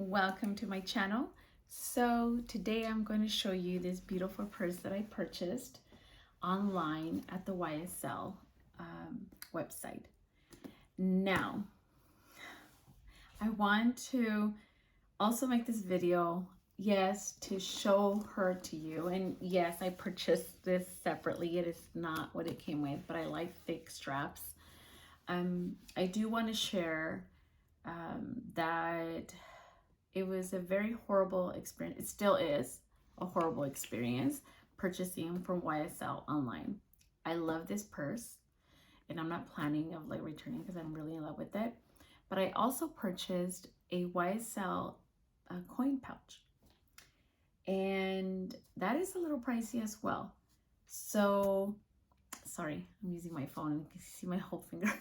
welcome to my channel. So today I'm going to show you this beautiful purse that I purchased online at the YSL website. Now, I want to also make this video, yes, to show her to you. And yes, I purchased this separately. It is not what it came with, but I like thick straps. I do want to share that it was a very horrible experience. It still is a horrible experience purchasing from YSL online. I love this purse and I'm not planning of like returning because I'm really in love with it. But I also purchased a YSL coin pouch, and that is a little pricey as well. So sorry, I'm using my phone and you can see my whole finger.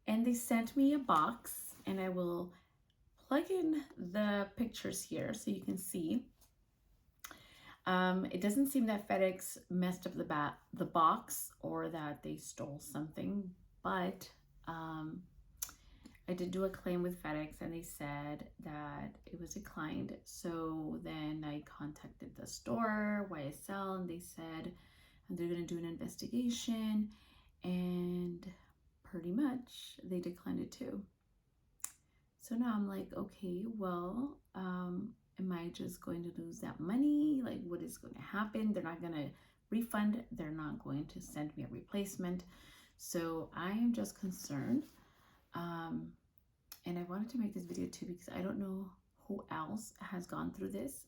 And they sent me a box, and I will plug in the pictures here so you can see. It doesn't seem that FedEx messed up the box or that they stole something, but I did do a claim with FedEx and they said that it was declined. So then I contacted the store, YSL, and they said they're going to do an investigation, and pretty much they declined it too. So now I'm like, okay, well, am I just going to lose that money? Like, what is going to happen? They're not going to refund. They're not going to send me a replacement. So I am just concerned. And I wanted to make this video too because I don't know who else has gone through this.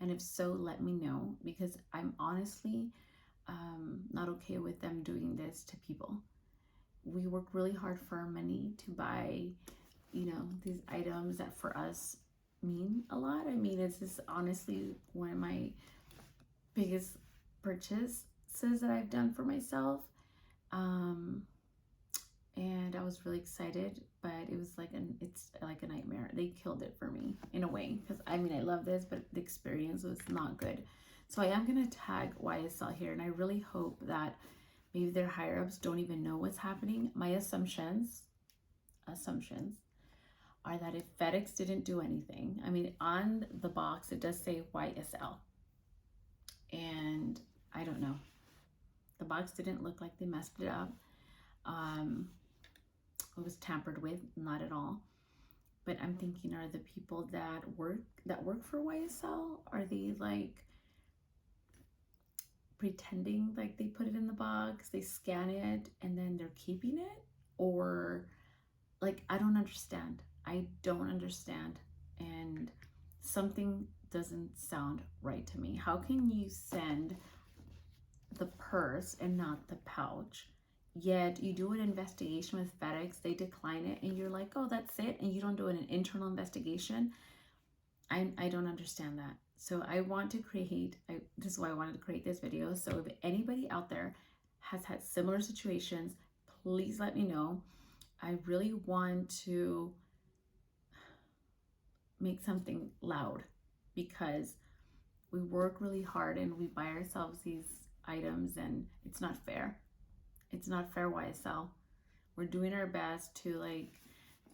And if so, let me know, because I'm honestly not okay with them doing this to people. We work really hard for our money to buy, you know, these items that for us mean a lot. I mean, it's just honestly one of my biggest purchases that I've done for myself. And I was really excited, but it was like it's like a nightmare. They killed it for me in a way, because I mean, I love this, but the experience was not good. So I am going to tag YSL here, and I really hope that maybe their higher ups don't even know what's happening. My assumptions are that if FedEx didn't do anything, I mean, on the box it does say YSL, and I don't know. The box didn't look like they messed it up. It was tampered with, not at all. But I'm thinking, are the people that work for YSL, are they like pretending like they put it in the box, they scan it, and then they're keeping it? Or like, I don't understand. I don't understand. And something doesn't sound right to me. How can you send the purse and not the pouch? Yet you do an investigation with FedEx, they decline it, and you're like, oh, that's it, and you don't do an internal investigation. I don't understand that. So I want to create, this is why I wanted to create this video. So if anybody out there has had similar situations, please let me know. I really want to make something loud, because we work really hard and we buy ourselves these items, and it's not fair. It's not fair, YSL. We're doing our best to, like,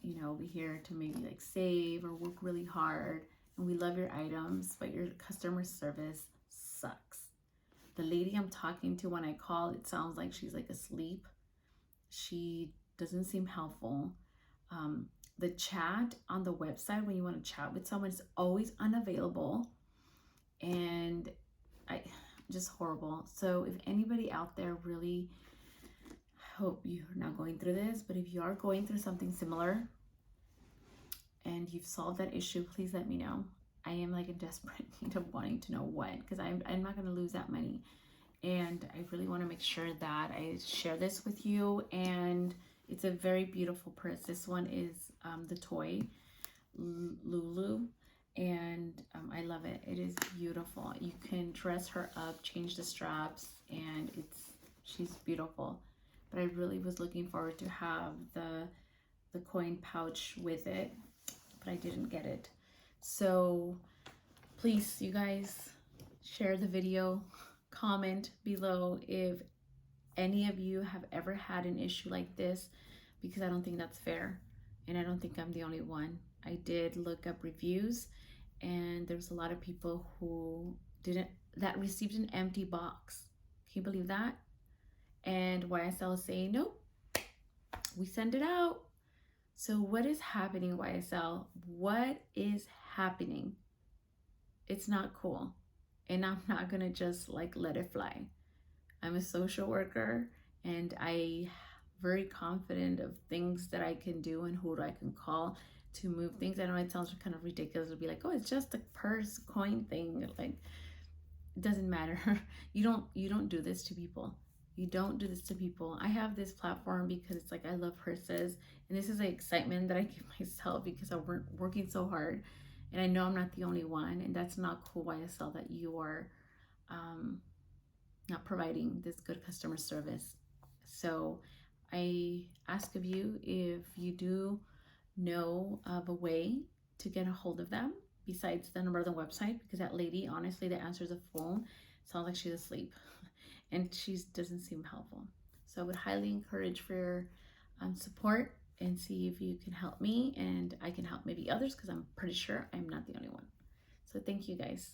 you know, be here to maybe like save or work really hard, and we love your items, but your customer service sucks. The lady I'm talking to, when I call, it sounds like she's like asleep. She doesn't seem helpful. The chat on the website, when you want to chat with someone, is always unavailable, and just horrible. So if anybody out there, really hope you're not going through this, but if you are going through something similar and you've solved that issue, please let me know. I am like in desperate need of wanting to know what, because I'm not going to lose that money, and I really want to make sure that I share this with you. And it's a very beautiful purse. This one is the toy Lulu, and I love it. It is beautiful. You can dress her up, change the straps, and she's beautiful. But I really was looking forward to have the coin pouch with it, but I didn't get it. So please, you guys, share the video, comment below if any of you have ever had an issue like this, because I don't think that's fair. and I don't think I'm the only one. I did look up reviews, and there was a lot of people who didn't that received an empty box. Can you believe that? And YSL is saying, nope, we send it out. So what is happening, YSL? What is happening? It's not cool. And I'm not gonna just like let it fly. I'm a social worker, and I very confident of things that I can do and who I can call to move things. I know it sounds kind of ridiculous to be like, oh, it's just a purse coin thing. Like, it doesn't matter. You don't do this to people. You don't do this to people. I have this platform because it's like I love purses, and this is the excitement that I give myself because I'm working so hard, and I know I'm not the only one, and that's not cool. YSL, that you are um, not providing this good customer service. So I ask of you, if you do know of a way to get a hold of them besides the number of the website, because that lady, honestly, that answers the phone sounds like she's asleep and she doesn't seem helpful. So I would highly encourage for your support and see if you can help me and I can help maybe others, because I'm pretty sure I'm not the only one. So thank you guys.